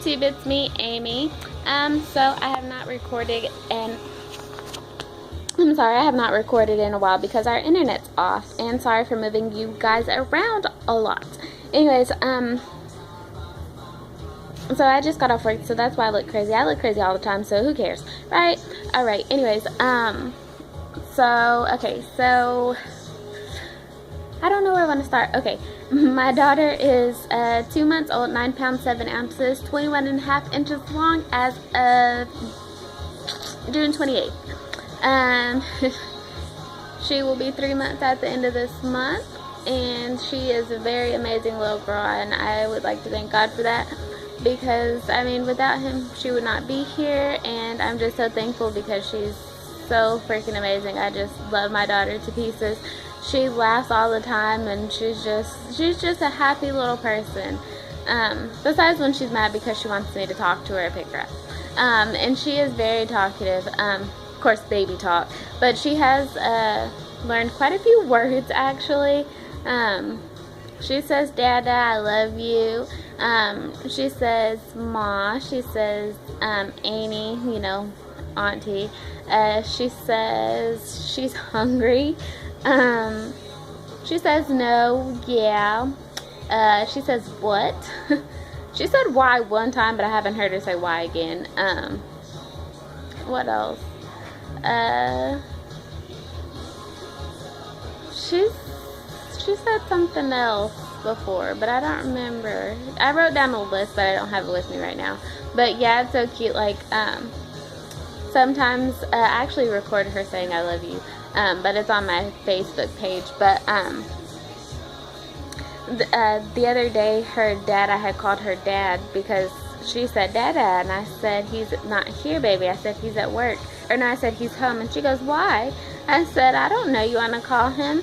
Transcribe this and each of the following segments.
YouTube, it's me, Amy. So I have not recorded and I'm sorry, I have not recorded in a while because our internet's off, and sorry for moving you guys around a lot. Anyways, so I just got off work, so that's why I look crazy. I look crazy all the time, so who cares, right? Alright, anyways, so I don't know where I want to start. Okay, my daughter is 2 months old, 9 pounds 7 ounces, 21.5 inches long as of June 28th. She will be 3 months at the end of this month, and she is a very amazing little girl, and I would like to thank God for that, because I mean, without him she would not be here, and I'm just so thankful because she's so freaking amazing. I just love my daughter to pieces. She laughs all the time, and she's just a happy little person, besides when she's mad because she wants me to talk to her or pick her up. And she is very talkative, of course baby talk, but she has learned quite a few words actually. She says Dada, I love you. She says Ma, she says Annie, you know, auntie. She says she's hungry. She says no, yeah. She says what? She said why one time, but I haven't heard her say why again. What else? She said something else before, but I don't remember. I wrote down a list, but I don't have it with me right now. But yeah, it's so cute. Like, sometimes I actually recorded her saying I love you, but it's on my Facebook page. But the other day, her dad, I had called her dad because she said Dada, and I said he's not here, baby. I said he's at work, or no, I said he's home, and she goes, why? I said I don't know, you want to call him?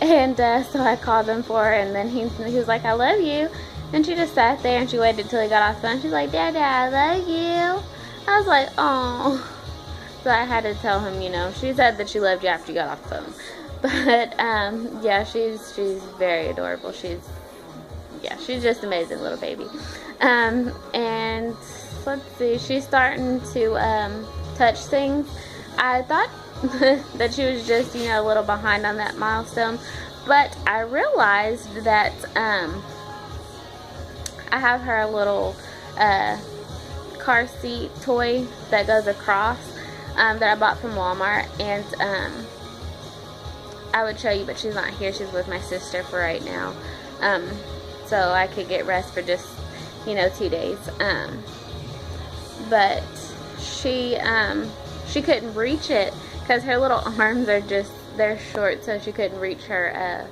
And so I called him for her, and then he was like, I love you. And she just sat there, and she waited till he got off the phone. She's like, Dada, I love you. I was like, oh. So I had to tell him, you know, she said that she loved you after you got off the phone. But yeah, she's very adorable. She's just amazing little baby. And let's see, she's starting to touch things. I thought that she was just, you know, a little behind on that milestone, but I realized that I have her a little car seat toy that goes across that I bought from Walmart, and I would show you, but she's not here. She's with my sister for right now, so I could get rest for just, you know, 2 days. But she couldn't reach it because her little arms are just, they're short, so she couldn't reach her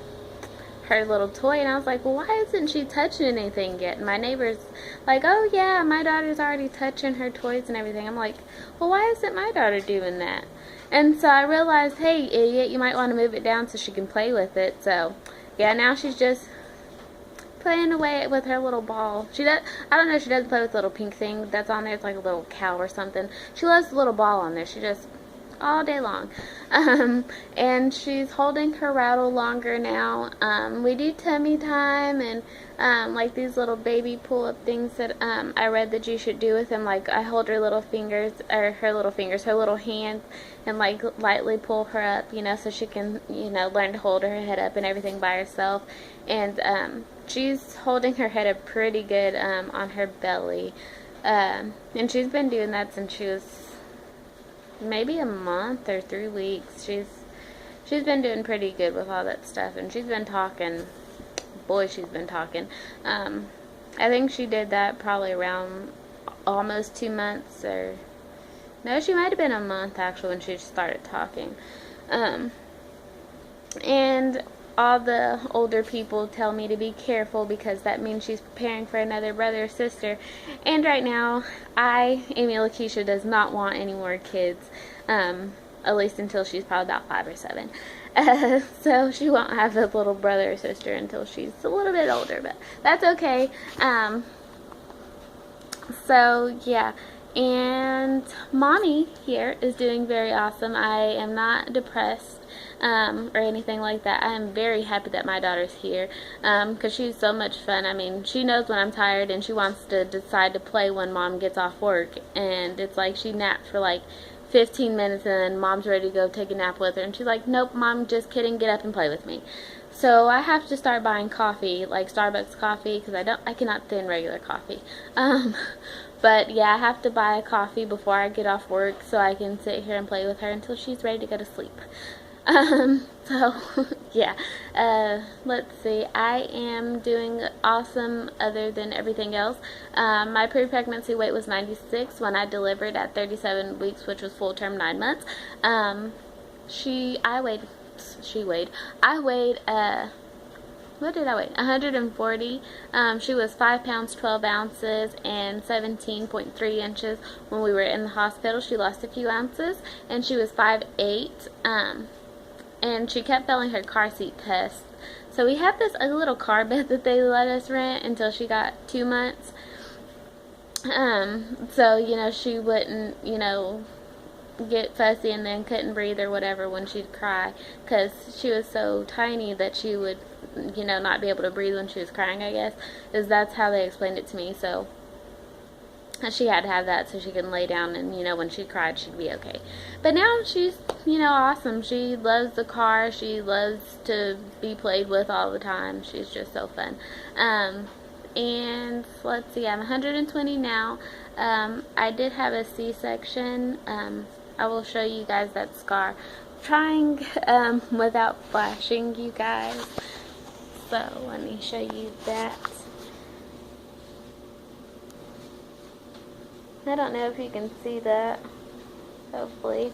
little toy. And I was like, well, why isn't she touching anything yet? And my neighbor's like, oh yeah, my daughter's already touching her toys and everything. I'm like, well, why isn't my daughter doing that? And so I realized, hey idiot, you might want to move it down so she can play with it. So yeah, now she's just playing away with her little ball. She does, I don't know, she doesn't play with the little pink thing that's on there. It's like a little cow or something. She loves the little ball on there. She just, all day long. And she's holding her rattle longer now. We do tummy time and like these little baby pull-up things that I read that you should do with them. Like I hold her little fingers, or her little hands, and like lightly pull her up, you know, so she can, you know, learn to hold her head up and everything by herself. And she's holding her head up pretty good on her belly. And she's been doing that since she was maybe a month or 3 weeks. She's been doing pretty good with all that stuff, and she's been talking. Boy, she's been talking. I think she did that probably around almost 2 months, or no, she might have been a month actually when she started talking. And all the older people tell me to be careful because that means she's preparing for another brother or sister. And right now, Amy Lakeisha, does not want any more kids, at least until she's probably about 5 or 7. So she won't have a little brother or sister until she's a little bit older, but that's okay. So yeah, And mommy here is doing very awesome. I am not depressed or anything like that. I am very happy that my daughter's here because she's so much fun. I mean, she knows when I'm tired and she wants to decide to play when mom gets off work. And it's like she napped for like 15 minutes and then mom's ready to go take a nap with her. And she's like, nope, mom, just kidding, get up and play with me. So I have to start buying coffee, like Starbucks coffee, because I cannot stand regular coffee. But yeah, I have to buy a coffee before I get off work so I can sit here and play with her until she's ready to go to sleep. So yeah, let's see. I am doing awesome other than everything else. My pre-pregnancy weight was 96 when I delivered at 37 weeks, which was full term 9 months. I weighed, what did I weigh? 140. She was 5 pounds, 12 ounces, and 17.3 inches when we were in the hospital. She lost a few ounces, and she was 5'8". And she kept failing her car seat test. So we had a little car bed that they let us rent until she got 2 months. So, you know, she wouldn't, you know, get fussy and then couldn't breathe or whatever when she'd cry, because she was so tiny that she would, you know, not be able to breathe when she was crying, I guess, is that's how they explained it to me. So she had to have that so she can lay down and, you know, when she cried she'd be okay. But now she's, you know, awesome. She loves the car. She loves to be played with all the time. She's just so fun. And let's see, I'm 120 now. I did have a C-section. I will show you guys that scar. I'm trying without flashing you guys. So let me show you that. I don't know if you can see that, hopefully.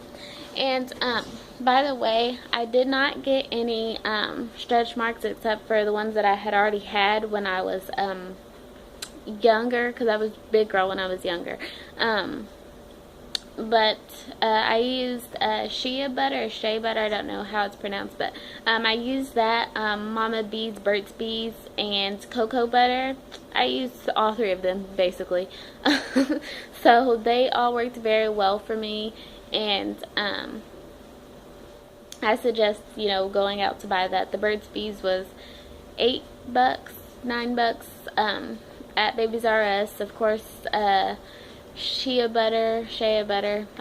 And by the way, I did not get any stretch marks except for the ones that I had already had when I was younger, because I was a big girl when I was younger. But I used shea butter or shea butter, I don't know how it's pronounced, but I used that, Mama Bee's, Burt's Bees, and cocoa butter. I used all three of them, basically. So they all worked very well for me, and I suggest, you know, going out to buy that. The Burt's Bees was $8, $9 at Babies R Us. Of course, shea butter, I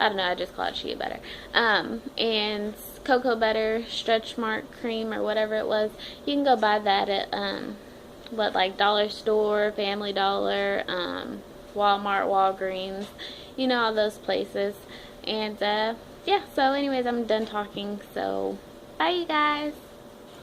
don't know, I just call it shea butter, and cocoa butter, stretch mark cream, or whatever it was. You can go buy that at like Dollar Store, Family Dollar, Walmart, Walgreens, you know, all those places. And yeah, so anyways, I'm done talking, so bye you guys.